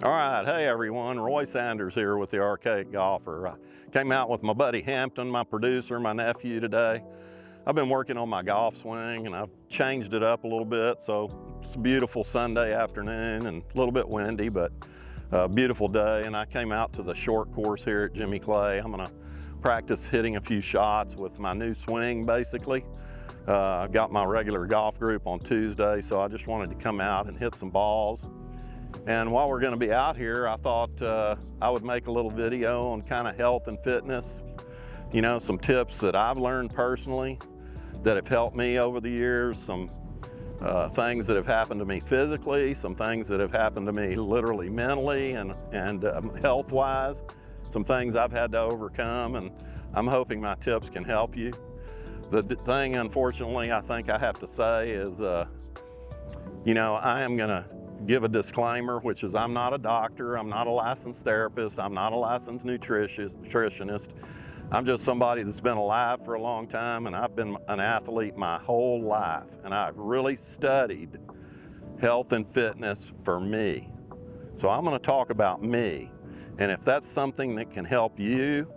All right, hey everyone, Roy Sanders here with the Archaic Golfer. I came out with my buddy Hampton, my producer, my nephew today. I've been working on my golf swing and I've changed it up a little bit, so it's a beautiful Sunday afternoon and a little bit windy, but a beautiful day. And I came out to the short course here at Jimmy Clay. I'm gonna practice hitting a few shots with my new swing, basically. I've got my regular golf group on Tuesday, so I just wanted to come out and hit some balls. And while we're going to be out here, I thought I would make a little video on kind of health and fitness. You know, some tips that I've learned personally that have helped me over the years, some things that have happened to me physically, some things that have happened to me literally mentally and health-wise, some things I've had to overcome, and I'm hoping my tips can help you. The thing, unfortunately, I think I have to say is, you know, I am going to give a disclaimer, which is I'm not a doctor, I'm not a licensed therapist, I'm not a licensed nutritionist. I'm just somebody that's been alive for a long time, and I've been an athlete my whole life, and I've really studied health and fitness for me. So I'm going to talk about me, and if that's something that can help you,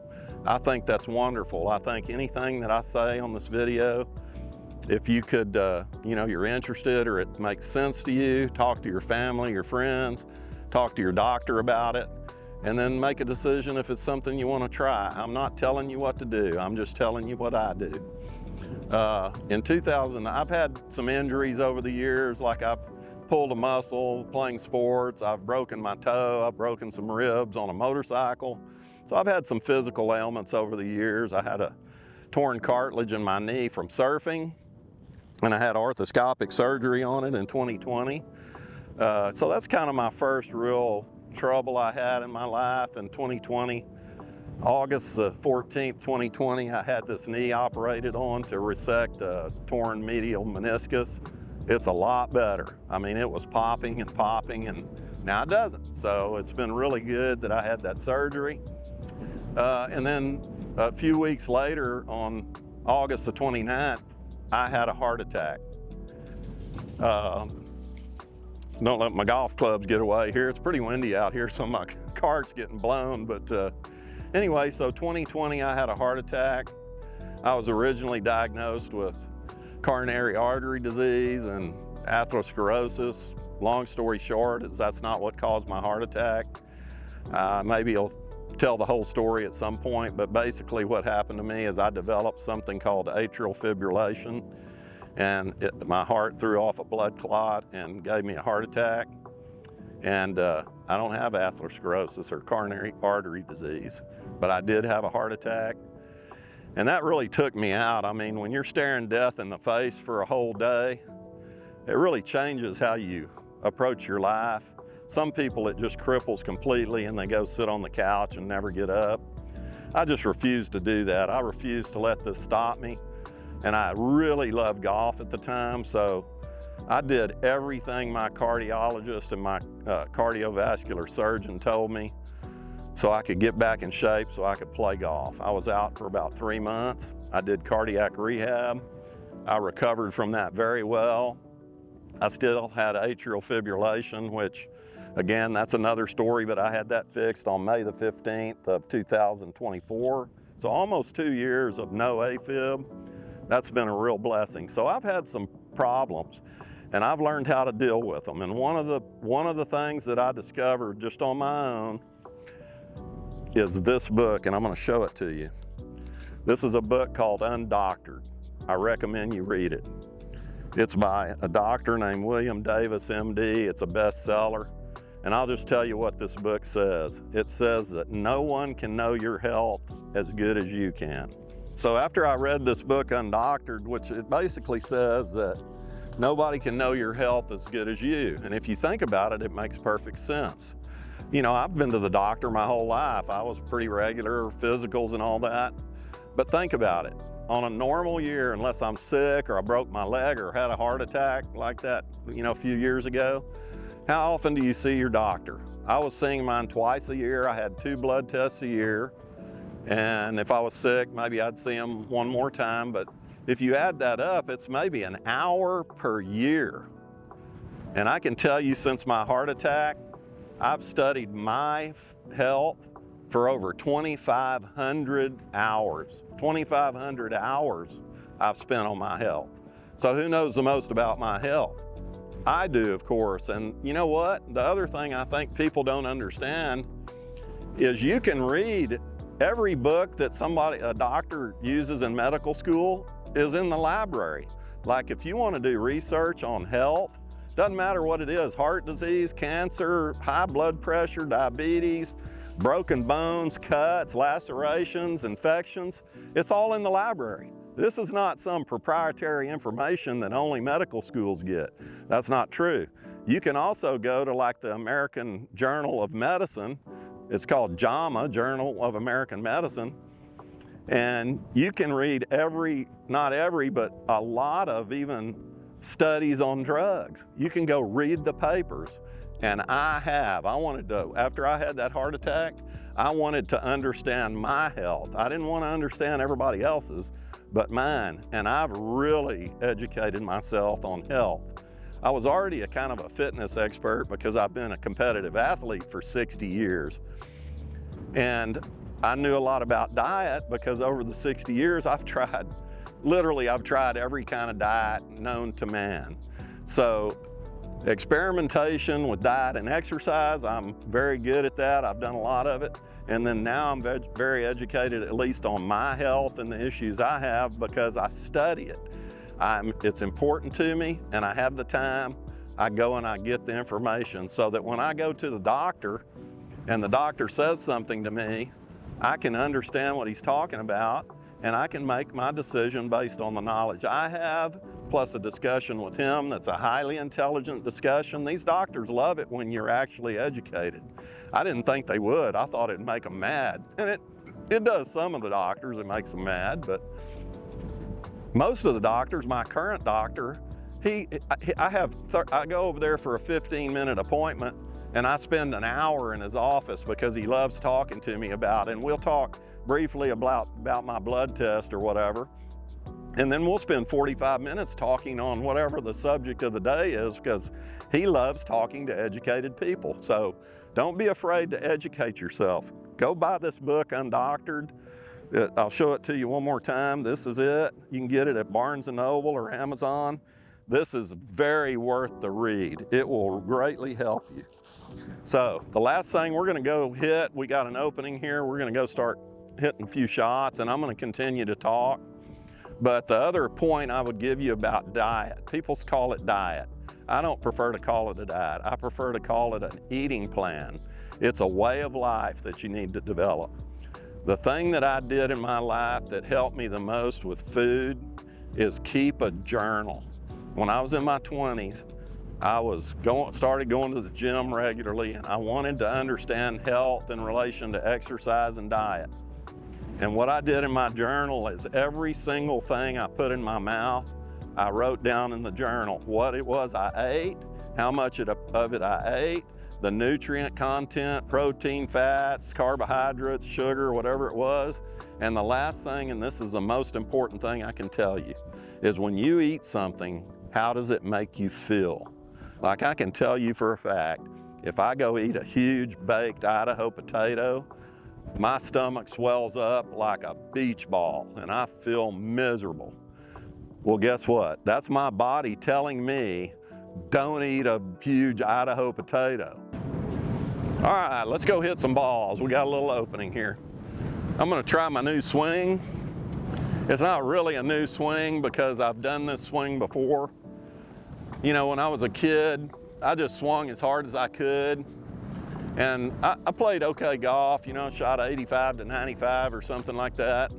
I think that's wonderful. I think anything that I say on this video, if you could, you know, you're interested or it makes sense to you, talk to your family, your friends, talk to your doctor about it, and then make a decision if it's something you want to try. I'm not telling you what to do. I'm just telling you what I do. In 2000, I've had some injuries over the years, like I've pulled a muscle playing sports, I've broken my toe, I've broken some ribs on a motorcycle. So I've had some physical ailments over the years. I had a torn cartilage in my knee from surfing, and I had arthroscopic surgery on it in 2020. So that's kind of my first real trouble I had in my life in 2020. August the 14th, 2020, I had this knee operated on to resect a torn medial meniscus. It's a lot better. I mean, it was popping and popping, and now it doesn't. So it's been really good that I had that surgery. And then a few weeks later, on August the 29th, I had a heart attack. Don't let my golf clubs get away here. It's pretty windy out here, so my cart's getting blown. But anyway, so 2020, I had a heart attack. I was originally diagnosed with coronary artery disease and atherosclerosis. Long story short, is that's not what caused my heart attack. Maybe I'll tell the whole story at some point, but basically what happened to me is I developed something called atrial fibrillation, and my heart threw off a blood clot and gave me a heart attack. And I don't have atherosclerosis or coronary artery disease, but I did have a heart attack, and that really took me out. I mean, when you're staring death in the face for a whole day, it really changes how you approach your life. Some people, it just cripples completely and they go sit on the couch and never get up. I just refused to do that. I refused to let this stop me. And I really loved golf at the time, so I did everything my cardiologist and my cardiovascular surgeon told me so I could get back in shape so I could play golf. I was out for about 3 months. I did cardiac rehab. I recovered from that very well. I still had atrial fibrillation, which, again, that's another story, but I had that fixed on May the 15th of 2024. So almost 2 years of no AFib. That's been a real blessing. So I've had some problems, and I've learned how to deal with them. And one of the things that I discovered just on my own is this book, and I'm going to show it to you. This is a book called Undoctored. I recommend you read it. It's by a doctor named William Davis, MD. It's a bestseller. And I'll just tell you what this book says. It says that no one can know your health as good as you can. So after I read this book, Undoctored, which it basically says that nobody can know your health as good as you. And if you think about it, it makes perfect sense. You know, I've been to the doctor my whole life. I was pretty regular, physicals and all that. But think about it. On a normal year, unless I'm sick or I broke my leg or had a heart attack like that, you know, a few years ago, how often do you see your doctor? I was seeing mine twice a year. I had 2 blood tests a year. And if I was sick, maybe I'd see him one more time. But if you add that up, it's maybe an hour per year. And I can tell you, since my heart attack, I've studied my health for over 2,500 hours. 2,500 hours I've spent on my health. So who knows the most about my health? I do, of course. And you know what? The other thing I think people don't understand is you can read every book that a doctor uses in medical school is in the library. Like if you want to do research on health, doesn't matter what it is, heart disease, cancer, high blood pressure, diabetes, broken bones, cuts, lacerations, infections, it's all in the library. This is not some proprietary information that only medical schools get. That's not true. You can also go to like the American Journal of Medicine. It's called JAMA, Journal of American Medicine. And you can read not every, but a lot of even studies on drugs. You can go read the papers. And after I had that heart attack, I wanted to understand my health. I didn't want to understand everybody else's, but mine. And I've really educated myself on health. I was already a kind of a fitness expert because I've been a competitive athlete for 60 years. And I knew a lot about diet because over the 60 years I've tried every kind of diet known to man. So experimentation with diet and exercise, I'm very good at that. I've done a lot of it. And then now I'm very educated, at least on my health and the issues I have, because I study it. It's important to me, and I have the time. I go and I get the information so that when I go to the doctor and the doctor says something to me, I can understand what he's talking about, and I can make my decision based on the knowledge I have, plus a discussion with him that's a highly intelligent discussion. These doctors love it when you're actually educated. I didn't think they would. I thought it'd make them mad. And it does some of the doctors, it makes them mad, but most of the doctors, my current doctor, I go over there for a 15-minute appointment, and I spend an hour in his office because he loves talking to me about it. And we'll talk briefly about my blood test or whatever. And then we'll spend 45 minutes talking on whatever the subject of the day is, because he loves talking to educated people. So don't be afraid to educate yourself. Go buy this book, Undoctored. I'll show it to you one more time. This is it. You can get it at Barnes & Noble or Amazon. This is very worth the read. It will greatly help you. So the last thing we're gonna go hit, we got an opening here. We're gonna go start hitting a few shots, and I'm gonna continue to talk. But the other point I would give you about diet, people call it diet. I don't prefer to call it a diet. I prefer to call it an eating plan. It's a way of life that you need to develop. The thing that I did in my life that helped me the most with food is keep a journal. When I was in my 20s, I started going to the gym regularly, and I wanted to understand health in relation to exercise and diet. And what I did in my journal is every single thing I put in my mouth, I wrote down in the journal what it was I ate, how much of it I ate, the nutrient content, protein, fats, carbohydrates, sugar, whatever it was. And the last thing, and this is the most important thing I can tell you, is when you eat something, how does it make you feel? Like I can tell you for a fact, if I go eat a huge baked Idaho potato, my stomach swells up like a beach ball and I feel miserable. Well, guess what? That's my body telling me, don't eat a huge Idaho potato. All right, let's go hit some balls. We got a little opening here. I'm gonna try my new swing. It's not really a new swing because I've done this swing before. You know, when I was a kid, I just swung as hard as I could. And I played okay golf, you know, shot 85 to 95 or something like that.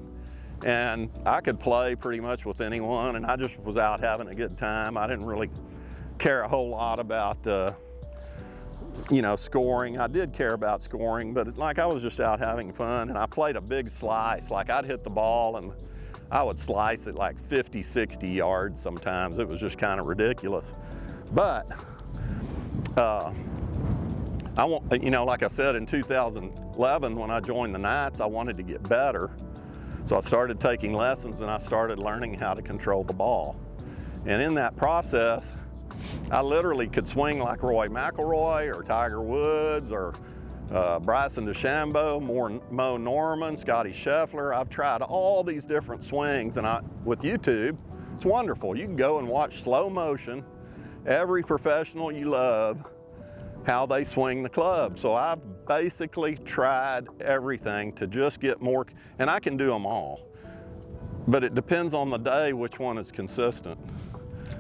And I could play pretty much with anyone, and I just was out having a good time. I didn't really care a whole lot about, you know, scoring. I did care about scoring, but like I was just out having fun, and I played a big slice. Like I'd hit the ball and I would slice it like 50, 60 yards sometimes. It was just kind of ridiculous. But, you know, like I said, in 2011, when I joined the Knights, I wanted to get better. So I started taking lessons and I started learning how to control the ball. And in that process, I literally could swing like Roy McIlroy or Tiger Woods or Bryson DeChambeau, Mo Norman, Scotty Scheffler. I've tried all these different swings, and with YouTube, it's wonderful. You can go and watch slow motion, every professional you love, how they swing the club. So I've basically tried everything to just get more, and I can do them all. But it depends on the day which one is consistent.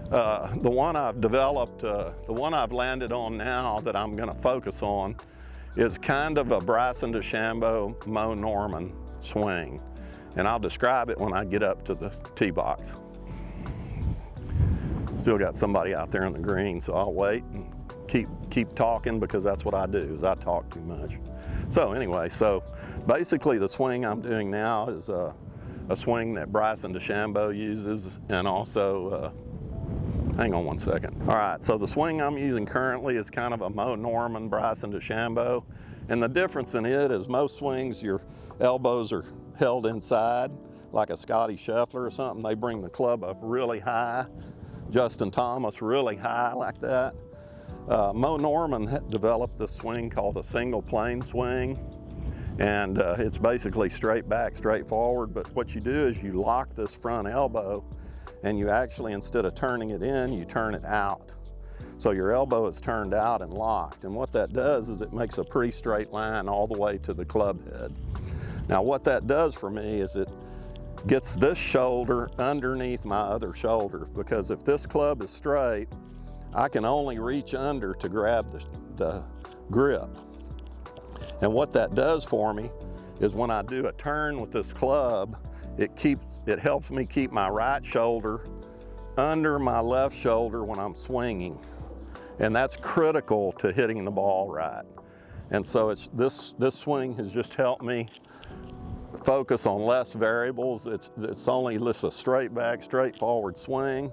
The one I've developed, the one I've landed on now that I'm gonna focus on is kind of a Bryson DeChambeau, Mo Norman swing. And I'll describe it when I get up to the tee box. Still got somebody out there in the green, so I'll wait and keep talking, because that's what I do, is I talk too much. So anyway, so basically the swing I'm doing now is a swing that Bryson DeChambeau uses, and also, hang on one second. All right, so the swing I'm using currently is kind of a Mo Norman, Bryson DeChambeau. And the difference in it is most swings, your elbows are held inside, like a Scotty Scheffler or something. They bring the club up really high. Justin Thomas, really high like that. Mo Norman developed this swing called a single plane swing. And it's basically straight back, straight forward. But what you do is you lock this front elbow, and you actually, instead of turning it in, you turn it out. So your elbow is turned out and locked. And what that does is it makes a pretty straight line all the way to the club head. Now what that does for me is it gets this shoulder underneath my other shoulder, because if this club is straight, I can only reach under to grab the grip. And what that does for me is when I do a turn with this club, it helps me keep my right shoulder under my left shoulder when I'm swinging. And that's critical to hitting the ball right. And so this swing has just helped me focus on less variables. It's only just a straight back, straight forward swing.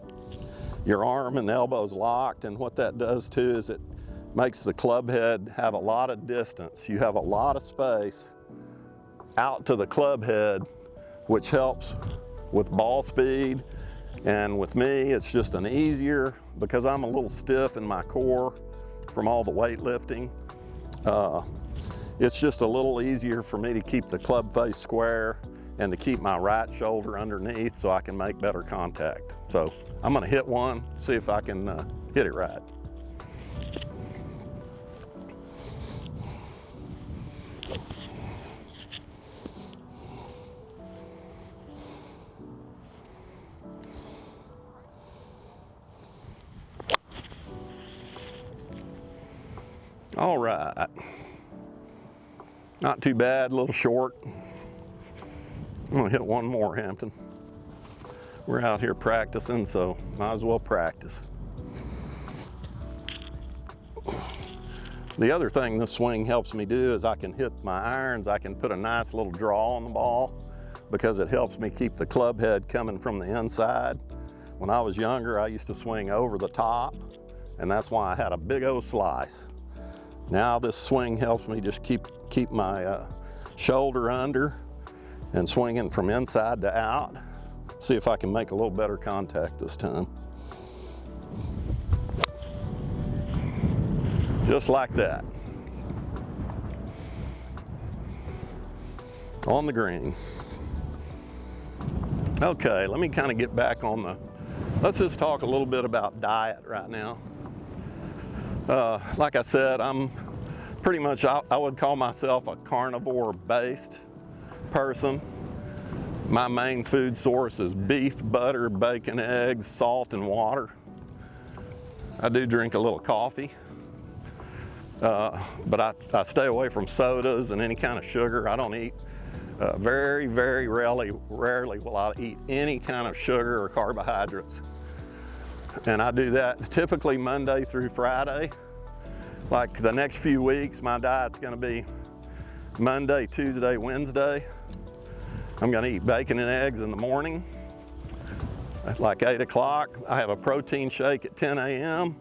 Your arm and elbow's locked, and what that does too is it makes the club head have a lot of distance. You have a lot of space out to the club head, which helps with ball speed. And with me, it's just an easier, because I'm a little stiff in my core from all the weightlifting. It's just a little easier for me to keep the club face square and to keep my right shoulder underneath so I can make better contact. So I'm gonna hit one, see if I can hit it right. All right, not too bad, a little short. I'm gonna hit one more, Hampton. We're out here practicing, so might as well practice. The other thing this swing helps me do is I can hit my irons, I can put a nice little draw on the ball, because it helps me keep the club head coming from the inside. When I was younger, I used to swing over the top, and that's why I had a big old slice. Now this swing helps me just keep my shoulder under and swinging from inside to out. See if I can make a little better contact this time. Just like that. On the green. Okay, let me kind of get back on let's just talk a little bit about diet right now. Like I said, I'm pretty much, I would call myself a carnivore-based person. My main food source is beef, butter, bacon, eggs, salt, and water. I do drink a little coffee, but I stay away from sodas and any kind of sugar. I don't eat, very, very rarely will I eat any kind of sugar or carbohydrates. And I do that typically Monday through Friday. Like the next few weeks, my diet's gonna be Monday, Tuesday, Wednesday. I'm gonna eat bacon and eggs in the morning. At like 8 o'clock, I have a protein shake at 10 a.m.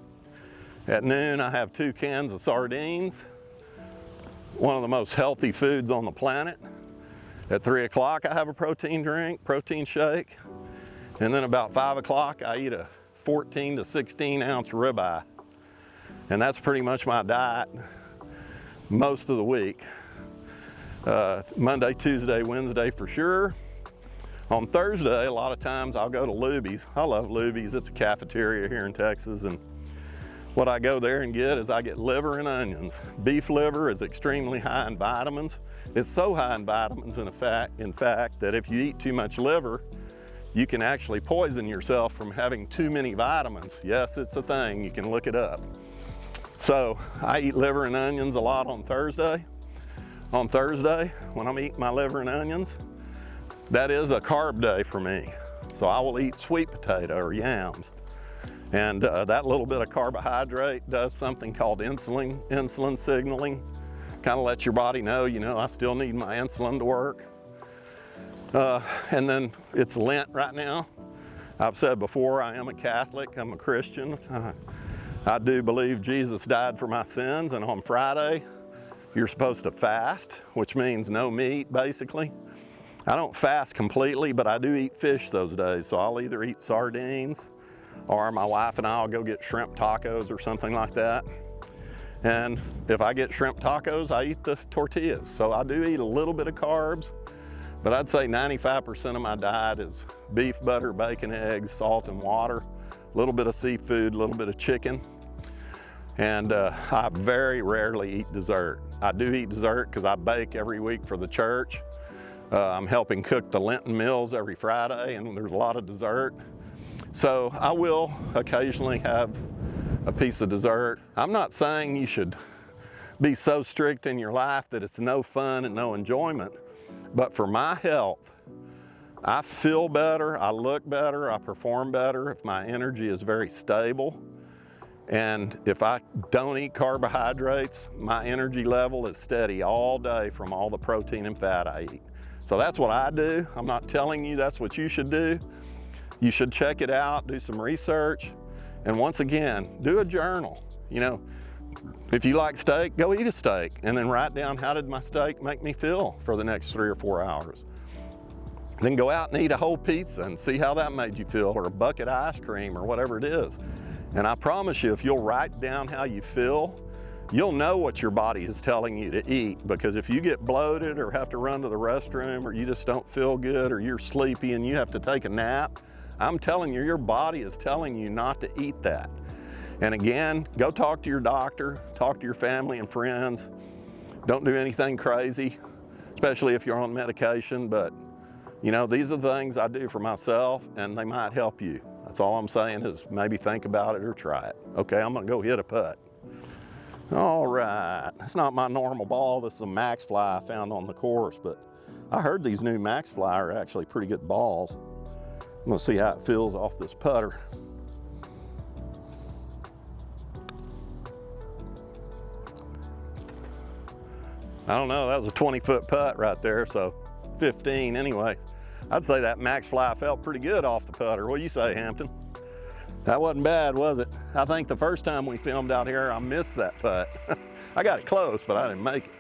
At noon, I have 2 cans of sardines, one of the most healthy foods on the planet. At 3 o'clock, I have a protein drink, protein shake. And then about 5 o'clock, I eat a 14 to 16 ounce ribeye. And that's pretty much my diet most of the week. Monday, Tuesday, Wednesday for sure. On Thursday, a lot of times I'll go to Luby's. I love Luby's. It's a cafeteria here in Texas, and what I go there and get is I get liver and onions. Beef liver is extremely high in vitamins. It's so high in vitamins in fact that if you eat too much liver, you can actually poison yourself from having too many vitamins. Yes, it's a thing, you can look it up. So I eat liver and onions a lot on Thursday. On Thursday, when I'm eating my liver and onions, that is a carb day for me. So I will eat sweet potato or yams. And that little bit of carbohydrate does something called insulin signaling. Kind of lets your body know, I still need my insulin to work. And then it's Lent right now. I've said before, I am a Catholic, I'm a Christian. I do believe Jesus died for my sins, and on Friday, you're supposed to fast, which means no meat, basically. I don't fast completely, but I do eat fish those days. So I'll either eat sardines, or my wife and I will go get shrimp tacos or something like that. And if I get shrimp tacos, I eat the tortillas. So I do eat a little bit of carbs, but I'd say 95% of my diet is beef, butter, bacon, eggs, salt, and water, a little bit of seafood, a little bit of chicken. And I very rarely eat dessert. I do eat dessert because I bake every week for the church. I'm helping cook the Lenten meals every Friday, and there's a lot of dessert. So I will occasionally have a piece of dessert. I'm not saying you should be so strict in your life that it's no fun and no enjoyment, but for my health, I feel better, I look better, I perform better if my energy is very stable. And if I don't eat carbohydrates, my energy level is steady all day from all the protein and fat I eat. So that's what I do. I'm not telling you that's what you should do. You should check it out, do some research, and once again, do a journal. If you like steak, go eat a steak, and then write down how did my steak make me feel for the next 3 or 4 hours. Then go out and eat a whole pizza and see how that made you feel, or a bucket of ice cream, or whatever it is. And I promise you, if you'll write down how you feel, you'll know what your body is telling you to eat. Because if you get bloated or have to run to the restroom, or you just don't feel good, or you're sleepy and you have to take a nap, I'm telling you, your body is telling you not to eat that. And again, go talk to your doctor, talk to your family and friends. Don't do anything crazy, especially if you're on medication. But these are the things I do for myself, and they might help you. That's all I'm saying is maybe think about it or try it. Okay, I'm gonna go hit a putt. All right, it's not my normal ball. This is a Max Fly I found on the course, but I heard these new Max Fly are actually pretty good balls. I'm gonna see how it feels off this putter. I don't know, that was a 20-foot putt right there, so 15 anyway. I'd say that Max Fly felt pretty good off the putter. What do you say, Hampton? That wasn't bad, was it? I think the first time we filmed out here, I missed that putt. I got it close, but I didn't make it.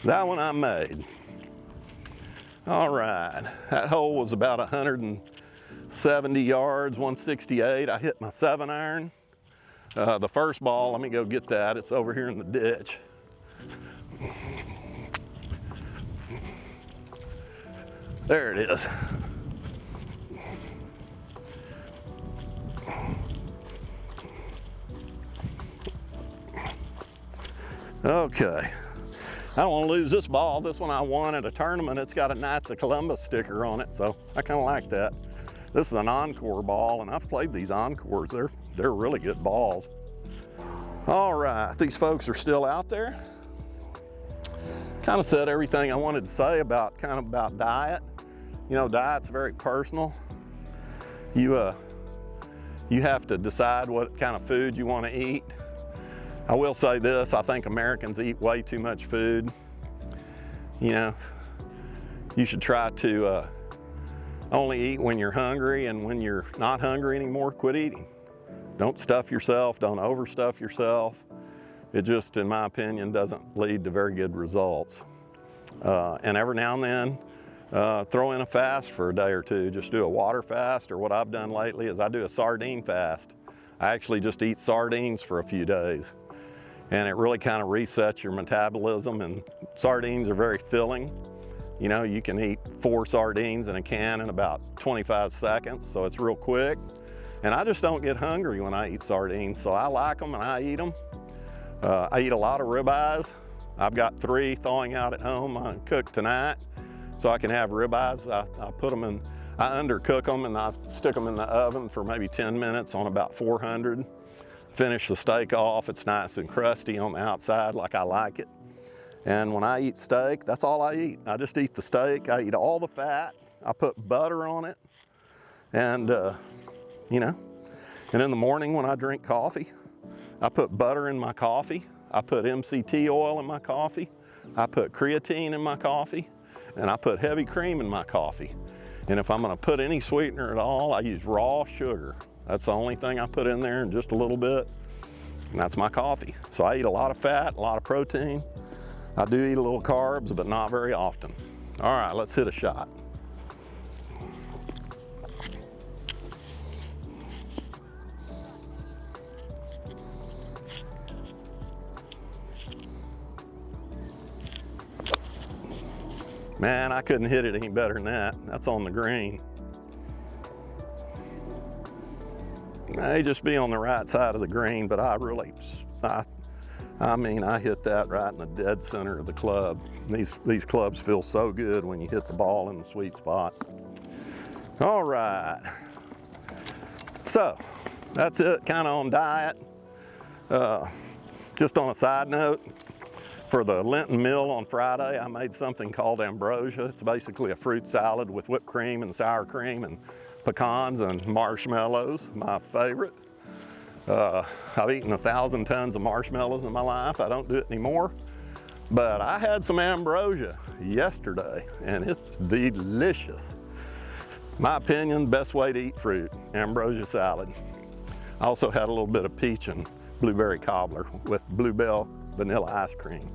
That one I made. All right, that hole was about 170 yards, 168. I hit my 7-iron. The first ball, let me go get that. It's over here in the ditch. There it is. Okay. I don't want to lose this ball. This one I won at a tournament. It's got a Knights of Columbus sticker on it, so I kind of like that. This is an Encore ball, and I've played these Encores. They're really good balls. All right, these folks are still out there. Kind of said everything I wanted to say about diet. Diet's very personal. You have to decide what kind of food you want to eat. I will say this, I think Americans eat way too much food. You should try to only eat when you're hungry, and when you're not hungry anymore, quit eating. Don't stuff yourself, don't overstuff yourself. It just, in my opinion, doesn't lead to very good results. And every now and then, throw in a fast for a day or two. Just do a water fast, or what I've done lately is I do a sardine fast. I actually just eat sardines for a few days, and it really kind of resets your metabolism, and sardines are very filling. You know, you can eat 4 sardines in a can in about 25 seconds, so it's real quick. And I just don't get hungry when I eat sardines, so I like them and I eat them. I eat a lot of ribeyes. I've got 3 thawing out at home. I cook tonight, so I can have ribeyes. I put them in, I undercook them, and I stick them in the oven for maybe 10 minutes on about 400. Finish the steak off. It's nice and crusty on the outside like I like it. And when I eat steak, that's all I eat. I just eat the steak. I eat all the fat. I put butter on it. And, you know, and in the morning when I drink coffee, I put butter in my coffee. I put MCT oil in my coffee. I put creatine in my coffee. And I put heavy cream in my coffee. And if I'm gonna put any sweetener at all, I use raw sugar. That's the only thing I put in there, and just a little bit. And that's my coffee. So I eat a lot of fat, a lot of protein. I do eat a little carbs, but not very often. All right, let's hit a shot. Man, I couldn't hit it any better than that. That's on the green. May just be on the right side of the green, but I mean, I hit that right in the dead center of the club. These clubs feel so good when you hit the ball in the sweet spot. All right. So, that's it, kind of on diet. Just on a side note, for the Lenten meal on Friday, I made something called ambrosia. It's basically a fruit salad with whipped cream and sour cream and pecans and marshmallows, my favorite. I've eaten 1,000 tons of marshmallows in my life. I don't do it anymore. But I had some ambrosia yesterday, and it's delicious. My opinion, best way to eat fruit, ambrosia salad. I also had a little bit of peach and blueberry cobbler with Bluebell vanilla ice cream.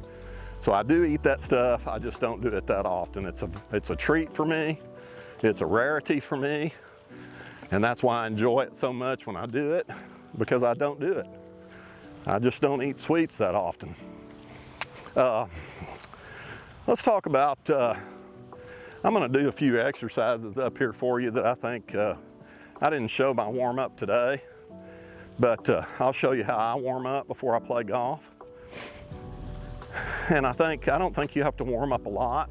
So I do eat that stuff, I just don't do it that often. It's a treat for me, it's a rarity for me, and that's why I enjoy it so much when I do it, because I don't do it. I just don't eat sweets that often. Let's talk about, I'm gonna do a few exercises up here for you that I think, I didn't show my warm up today, but I'll show you how I warm up before I play golf. And I don't think you have to warm up a lot,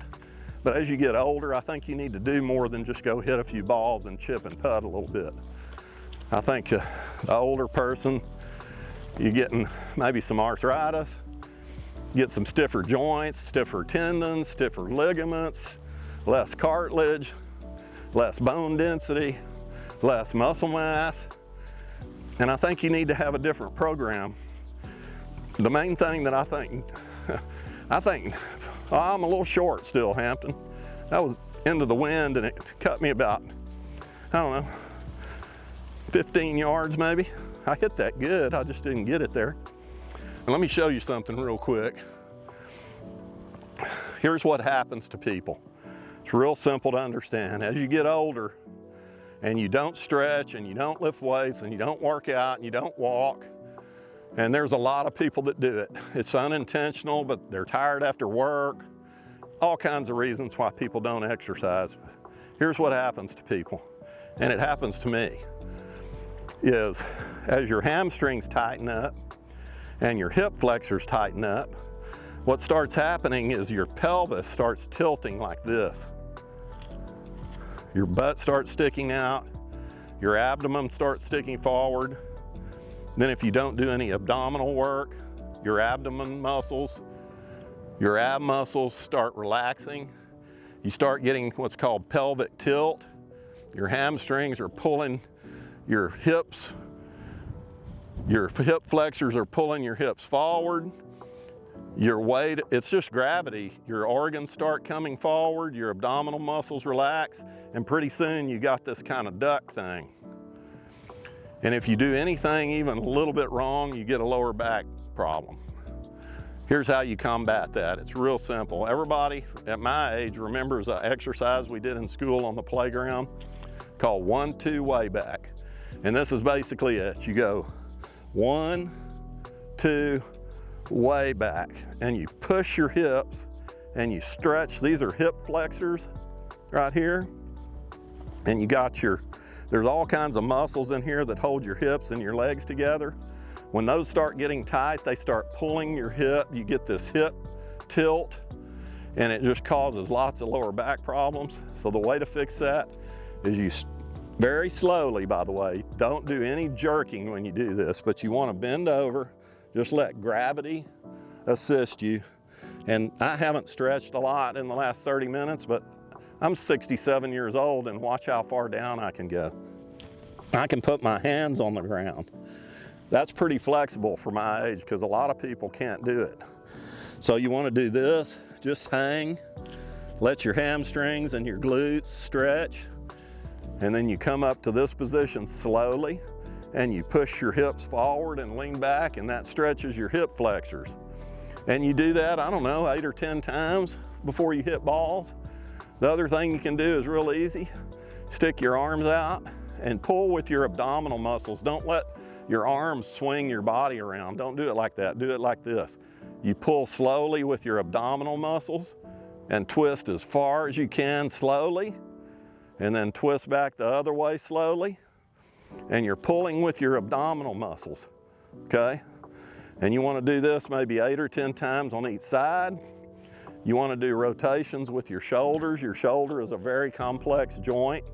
but as you get older, I think you need to do more than just go hit a few balls and chip and putt a little bit. I think the older person, you're getting maybe some arthritis, get some stiffer joints, stiffer tendons, stiffer ligaments, less cartilage, less bone density, less muscle mass. And I think you need to have a different program. The main thing that I think, well, I'm a little short still, Hampton. That was into the wind and it cut me about, I don't know, 15 yards maybe. I hit that good, I just didn't get it there. And let me show you something real quick. Here's what happens to people. It's real simple to understand. As you get older and you don't stretch and you don't lift weights and you don't work out and you don't walk, and there's a lot of people that do it. It's unintentional, but they're tired after work. All kinds of reasons why people don't exercise. Here's what happens to people, and it happens to me, is as your hamstrings tighten up and your hip flexors tighten up, what starts happening is your pelvis starts tilting like this. Your butt starts sticking out, your abdomen starts sticking forward. Then if you don't do any abdominal work, your abdomen muscles, your ab muscles start relaxing. You start getting what's called pelvic tilt. Your hamstrings are pulling your hips. Your hip flexors are pulling your hips forward. Your weight, it's just gravity. Your organs start coming forward, your abdominal muscles relax, and pretty soon you got this kind of duck thing. And if you do anything even a little bit wrong, you get a lower back problem. Here's how you combat that. It's real simple. Everybody at my age remembers an exercise we did in school on the playground called 1-2 way back. And this is basically it. You go 1, 2, way back, and you push your hips and you stretch. These are hip flexors right here. And you got there's all kinds of muscles in here that hold your hips and your legs together. When those start getting tight, they start pulling your hip. You get this hip tilt, and it just causes lots of lower back problems. So the way to fix that is you very slowly, by the way, don't do any jerking when you do this, but you want to bend over, just let gravity assist you. And I haven't stretched a lot in the last 30 minutes, but I'm 67 years old, and watch how far down I can go. I can put my hands on the ground. That's pretty flexible for my age, because a lot of people can't do it. So you want to do this, just hang, let your hamstrings and your glutes stretch, and then you come up to this position slowly, and you push your hips forward and lean back, and that stretches your hip flexors. And you do that, I don't know, 8 or 10 times before you hit balls. The other thing you can do is real easy. Stick your arms out and pull with your abdominal muscles. Don't let your arms swing your body around. Don't do it like that. Do it like this. You pull slowly with your abdominal muscles and twist as far as you can slowly, and then twist back the other way slowly. And you're pulling with your abdominal muscles, okay? And you want to do this maybe 8 or 10 times on each side. You want to do rotations with your shoulders. Your shoulder is a very complex joint.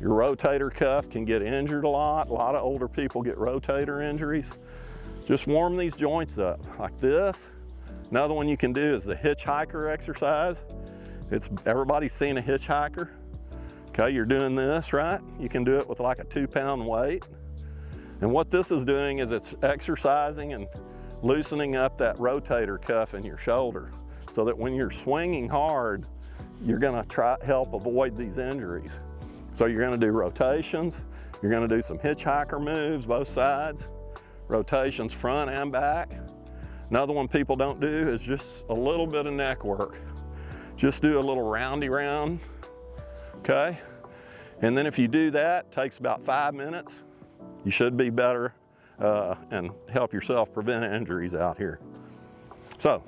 Your rotator cuff can get injured a lot. A lot of older people get rotator injuries. Just warm these joints up like this. Another one you can do is the hitchhiker exercise. Everybody's seen a hitchhiker. Okay, you're doing this, right? You can do it with like a 2-pound weight. And what this is doing is it's exercising and loosening up that rotator cuff in your shoulder, so that when you're swinging hard, you're gonna help avoid these injuries. So you're gonna do rotations, you're gonna do some hitchhiker moves, both sides, rotations front and back. Another one people don't do is just a little bit of neck work. Just do a little roundy round, okay? And then if you do that, it takes about 5 minutes, you should be better and help yourself prevent injuries out here. So,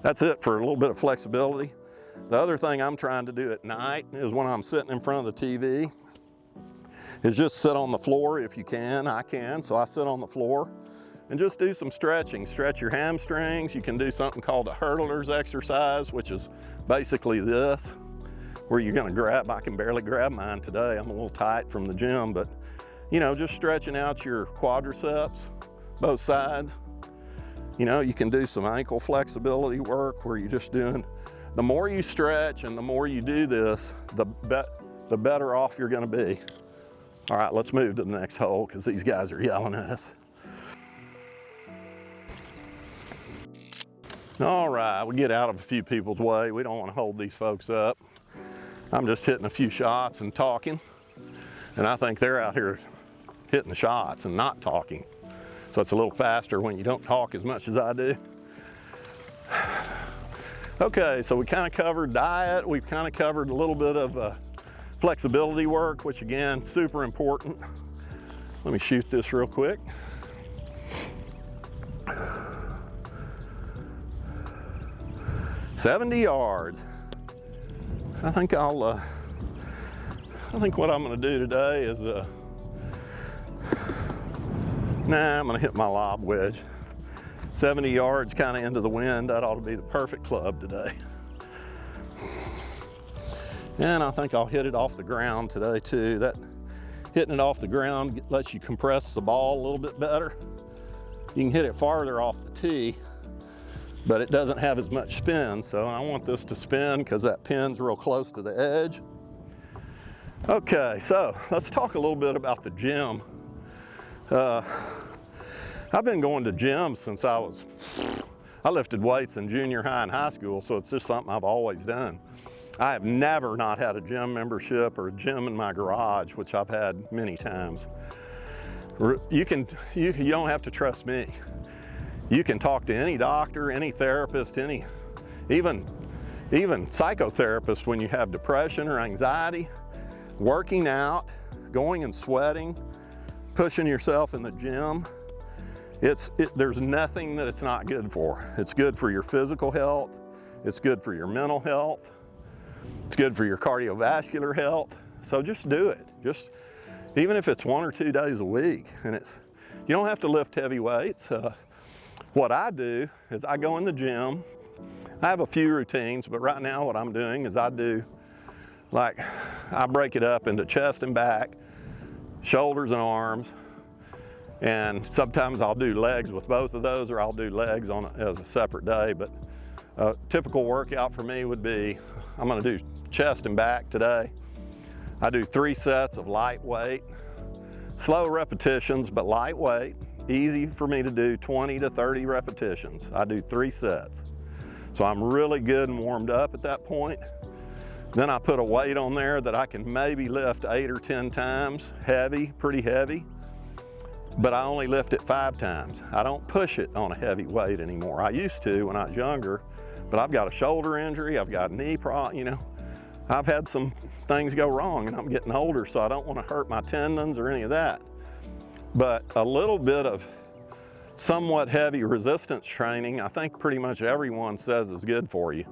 that's it for a little bit of flexibility. The other thing I'm trying to do at night is when I'm sitting in front of the TV, is just sit on the floor if you can. I can, so I sit on the floor and just do some stretching. Stretch your hamstrings. You can do something called a hurdler's exercise, which is basically this, where you're gonna grab, I can barely grab mine today. I'm a little tight from the gym, but you know, just stretching out your quadriceps, both sides. You know, you can do some ankle flexibility work where you're just doing, the more you stretch and the more you do this, the better off you're gonna be. All right, let's move to the next hole because these guys are yelling at us. All right, we get out of a few people's way. We don't want to hold these folks up. I'm just hitting a few shots and talking, and I think they're out here hitting the shots and not talking. So it's a little faster when you don't talk as much as I do. Okay, so we kind of covered diet. We've kind of covered a little bit of flexibility work, which again, super important. Let me shoot this real quick. "70 yards. I think what I'm gonna do today is, I'm gonna hit my lob wedge. 70 yards kind of into the wind. That ought to be the perfect club today. And I think I'll hit it off the ground today too. That hitting it off the ground lets you compress the ball a little bit better. You can hit it farther off the tee, but it doesn't have as much spin. So I want this to spin because that pin's real close to the edge. Okay, so let's talk a little bit about the gym. I've been going to gyms since I lifted weights in junior high and high school, so it's just something I've always done. I have never not had a gym membership or a gym in my garage, which I've had many times. You don't have to trust me. You can talk to any doctor, any therapist, even psychotherapist when you have depression or anxiety. Working out, going and sweating, pushing yourself in the gym, there's nothing that it's not good for. It's good for your physical health, it's good for your mental health, it's good for your cardiovascular health. So just do it. Even if it's 1 or 2 days a week, and you don't have to lift heavy weights. What I do is I go in the gym. I have a few routines, but right now what I'm doing is I break it up into chest and back, shoulders and arms, and sometimes I'll do legs with both of those, or I'll do legs as a separate day. But a typical workout for me would be, I'm gonna do chest and back today. I do 3 sets of lightweight, slow repetitions, but lightweight, easy for me to do 20 to 30 repetitions. I do 3 sets. So I'm really good and warmed up at that point. Then I put a weight on there that I can maybe lift 8 or 10 times, heavy, pretty heavy, but I only lift it 5 times. I don't push it on a heavy weight anymore. I used to when I was younger, but I've got a shoulder injury, I've got a knee problem, I've had some things go wrong and I'm getting older, so I don't want to hurt my tendons or any of that. But a little bit of somewhat heavy resistance training, I think pretty much everyone says is good for you.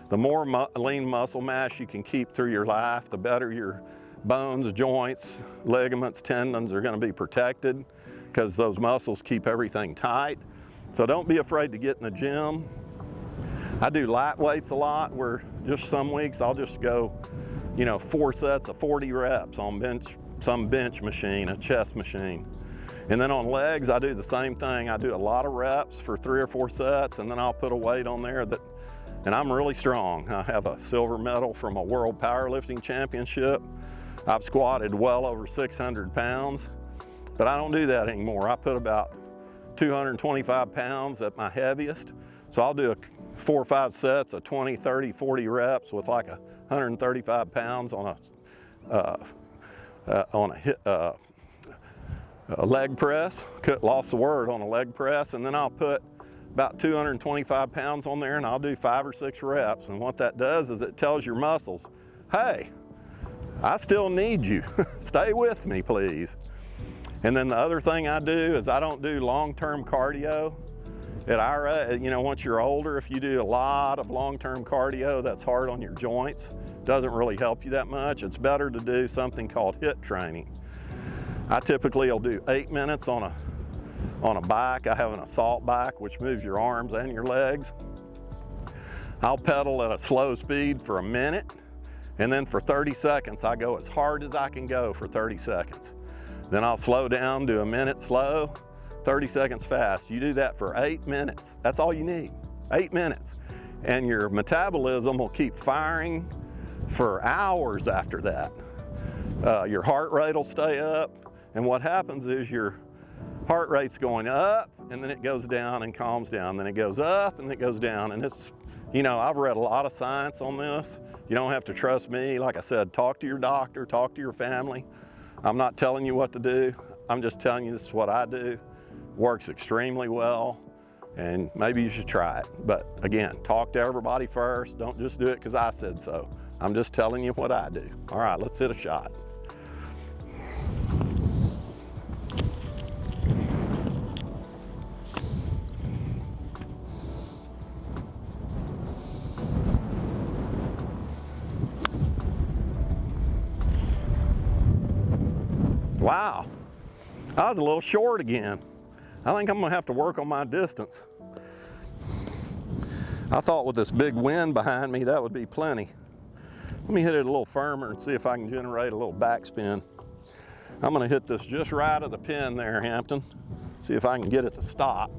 The more lean muscle mass you can keep through your life, the better your bones, joints, ligaments, tendons are going to be protected, because those muscles keep everything tight. So don't be afraid to get in the gym. I do light weights a lot, where just some weeks I'll just go 4 sets of 40 reps on some bench machine, a chest machine. And then on legs, I do the same thing. I do a lot of reps for 3 or 4 sets, and then I'll put a weight on there and I'm really strong. I have a silver medal from a world powerlifting championship. I've squatted well over 600 pounds, but I don't do that anymore. I put about 225 pounds at my heaviest. So I'll do 4 or 5 sets of 20, 30, 40 reps with like 135 pounds on a leg press. Lost the word on a leg press. And then I'll put about 225 pounds on there, and I'll do 5 or 6 reps. And what that does is it tells your muscles, hey, I still need you. Stay with me, please. And then the other thing I do is I don't do long-term cardio. At our age, once you're older, if you do a lot of long-term cardio that's hard on your joints, doesn't really help you that much. It's better to do something called HIIT training. I typically will do 8 minutes on a bike. I have an assault bike, which moves your arms and your legs. I'll pedal at a slow speed for a minute, and then for 30 seconds, I go as hard as I can go for 30 seconds. Then I'll slow down, do a minute slow, 30 seconds fast. You do that for 8 minutes. That's all you need, 8 minutes. And your metabolism will keep firing for hours after that. Your heart rate will stay up. And what happens is your heart rate's going up, and then it goes down and calms down. Then it goes up and it goes down. And it's, I've read a lot of science on this. You don't have to trust me. Like I said, talk to your doctor, talk to your family. I'm not telling you what to do. I'm just telling you this is what I do. Works extremely well, and maybe you should try it. But again, talk to everybody first. Don't just do it because I said so. I'm just telling you what I do. All right, let's hit a shot. Wow, I was a little short again. I think I'm gonna have to work on my distance. I thought with this big wind behind me, that would be plenty. Let me hit it a little firmer and see if I can generate a little backspin. I'm gonna hit this just right of the pin there, Hampton. See if I can get it to stop.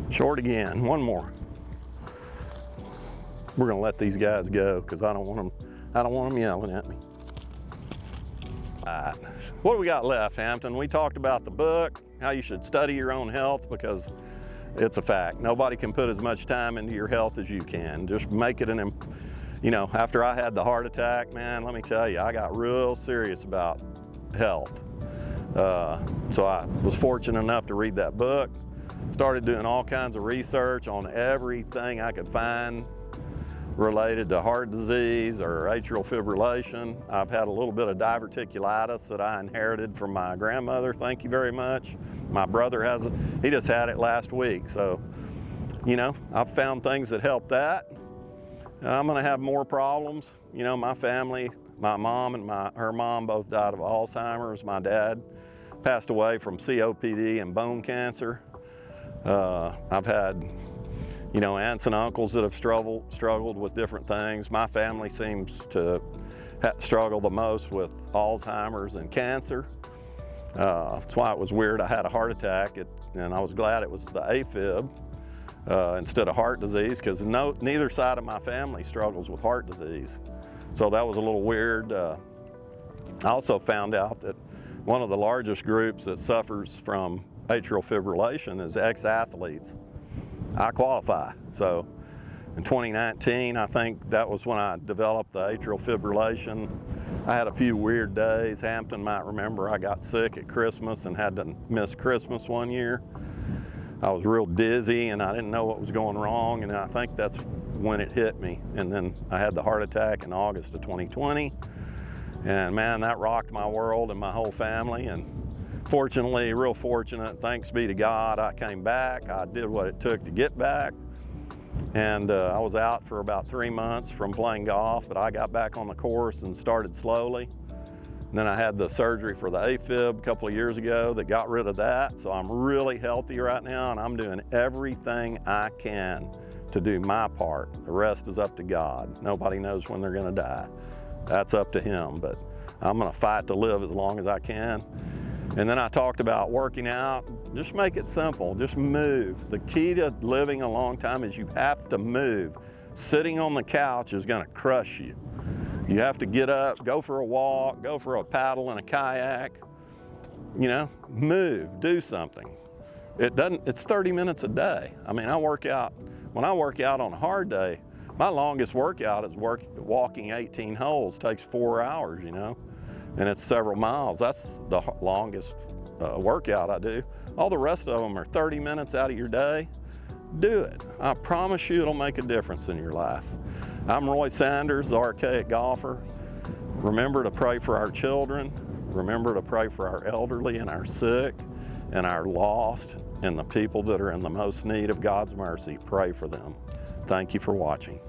Short again, one more. We're gonna let these guys go because I don't want them yelling at me. All right, what do we got left, Hampton? We talked about the book, how you should study your own health, because It's a fact. Nobody can put as much time into your health as you can. Just make it after I had the heart attack, man, let me tell you, I got real serious about health. So I was fortunate enough to read that book, started doing all kinds of research on everything I could find related to heart disease or atrial fibrillation. I've had a little bit of diverticulitis that I inherited from my grandmother, thank you very much. My brother has it, he just had it last week. So, I've found things that help that. I'm gonna have more problems. My family, my mom and her mom both died of Alzheimer's. My dad passed away from COPD and bone cancer. I've had aunts and uncles that have struggled with different things. My family seems to struggle the most with Alzheimer's and cancer. That's why it was weird I had a heart attack, and I was glad it was the AFib instead of heart disease, because neither side of my family struggles with heart disease. So that was a little weird. I also found out that one of the largest groups that suffers from atrial fibrillation is ex-athletes. I qualify. So in 2019, I think that was when I developed the atrial fibrillation. I had a few weird days. Hampton might remember I got sick at Christmas and had to miss Christmas one year. I was real dizzy and I didn't know what was going wrong, and I think that's when it hit me. And then I had the heart attack in August of 2020. And man, that rocked my world and my whole family. And fortunately, real fortunate, thanks be to God, I came back. I did what it took to get back. And I was out for about 3 months from playing golf, but I got back on the course and started slowly. And then I had the surgery for the AFib a couple of years ago that got rid of that. So I'm really healthy right now, and I'm doing everything I can to do my part. The rest is up to God. Nobody knows when they're gonna die. That's up to Him, but I'm gonna fight to live as long as I can. And then I talked about working out. Just make it simple, just move. The key to living a long time is you have to move. Sitting on the couch is gonna crush you. You have to get up, go for a walk, go for a paddle in a kayak, move, do something. It's 30 minutes a day. I mean, when I work out on a hard day, my longest workout is walking 18 holes, takes 4 hours, and it's several miles. That's the longest workout I do. All the rest of them are 30 minutes out of your day. Do it. I promise you it'll make a difference in your life. I'm Roy Sanders, the Archaic golfer. Remember to pray for our children. Remember to pray for our elderly and our sick and our lost and the people that are in the most need of God's mercy. Pray for them. Thank you for watching.